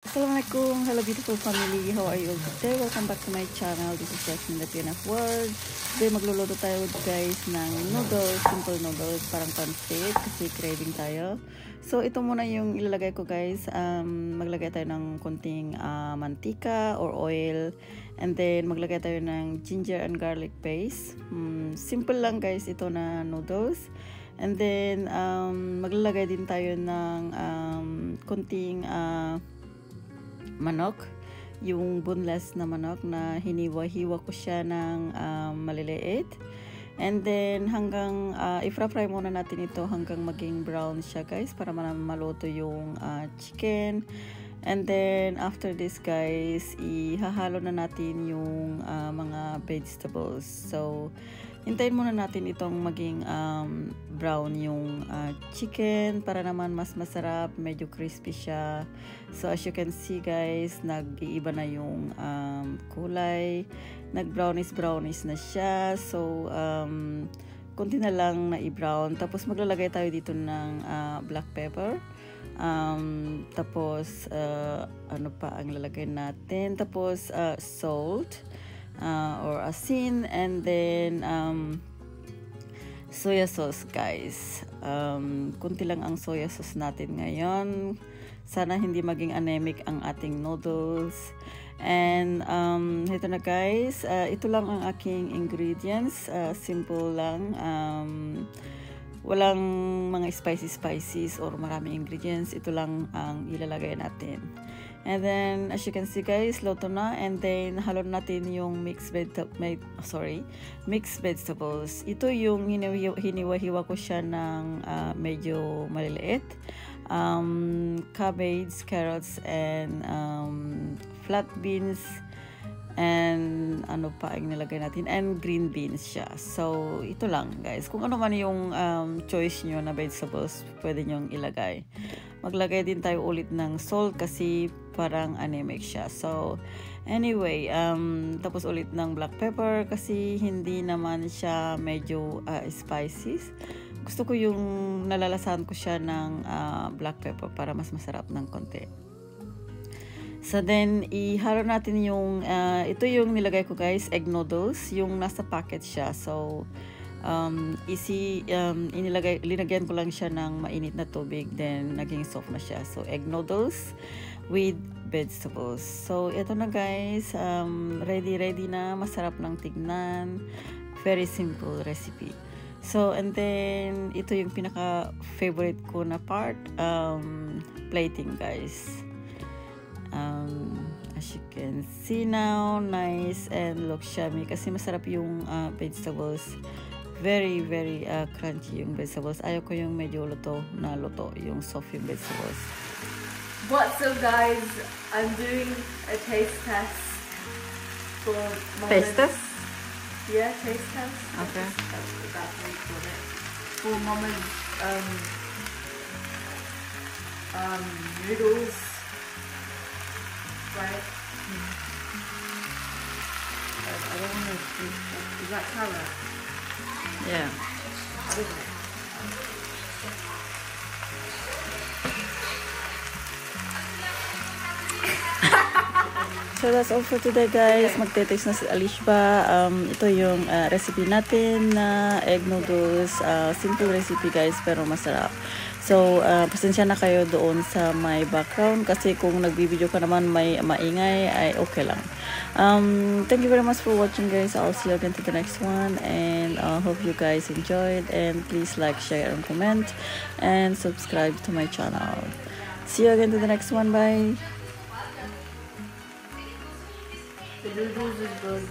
Assalamualaikum, hello beautiful family, how are you all today? Welcome back to my channel. This is Jasmine the Queen of World. Today magluluto tayo guys ng noodles, simple noodles, parang pancit kasi craving tayo. So ito muna yung ilalagay ko guys. Maglagay tayo ng konting mantika or oil, and then maglagay tayo ng ginger and garlic paste. Simple lang guys ito na noodles. And then maglalagay din tayo ng konting manok, yung boneless na manok na hiniwa-hiwa ko siya ng maliliit. And then hanggang i-fry muna natin ito hanggang maging brown siya guys, para maluto yung chicken. And then after this guys, ihahalo na natin yung mga vegetables. So hintayin muna natin itong maging brown yung chicken para naman mas masarap, medyo crispy siya. So as you can see guys, nag-iiba na yung kulay, nag-brownish na siya. So konti na lang na i-brown. Tapos maglalagay tayo dito ng black pepper. Tapos ano pa ang lalagay natin? Tapos salt or asin, and then soya sauce guys. Kunti lang ang soya sauce natin ngayon. Sana hindi maging anemic ang ating noodles. And ito na guys, ito lang ang aking ingredients. Simple lang. Walang mga spices or maraming ingredients. Ito lang ang ilalagay natin. And then as you can see guys, luto na. And then halo natin yung mixed vegetables. Ito yung hiniwa-hiwa ko siya ng medyo maliliit. Cabbage, carrots, and flat beans, and ano pa ang nilagay natin, and green beans siya. So ito lang guys, kung ano man yung choice nyo na vegetables pwede nyong ilagay. Maglagay din tayo ulit ng salt kasi parang anemic siya. So anyway, tapos ulit ng black pepper kasi hindi naman siya medyo spicy. Gusto ko yung nalalasahan ko siya ng black pepper para mas masarap ng konti. So then ihalo natin yung ito yung nilagay ko guys, egg noodles, yung nasa packet siya. So linagyan ko lang siya ng mainit na tubig, then naging soft na siya. So egg noodles with vegetables. So ito na guys, ready na, masarap ng tignan, very simple recipe. So and then ito yung pinaka favorite ko na part, plating guys. As you can see now, nice and looks yummy kasi masarap yung vegetables. Very crunchy yung vegetables. Ayaw ko yung medyo luto, yung soft yung vegetables. What's up guys? I'm doing a taste test for Taste test? Yeah, taste test. Okay. That's what we call it. For Mama's noodles. Right? I don't want to see. Is that carrot? Yeah. So that's all for today guys. Magte-taste na si Alishba. Ito yung recipe natin na egg noodles. Simple recipe guys pero masarap. So pasensya na kayo doon sa my background kasi kung nagbibideo ka naman may maingay ay okay lang. Thank you very much for watching guys. I'll see you again to the next one, and hope you guys enjoyed, and please like, share, and comment, and subscribe to my channel. See you again to the next one. Bye. The noodles is good.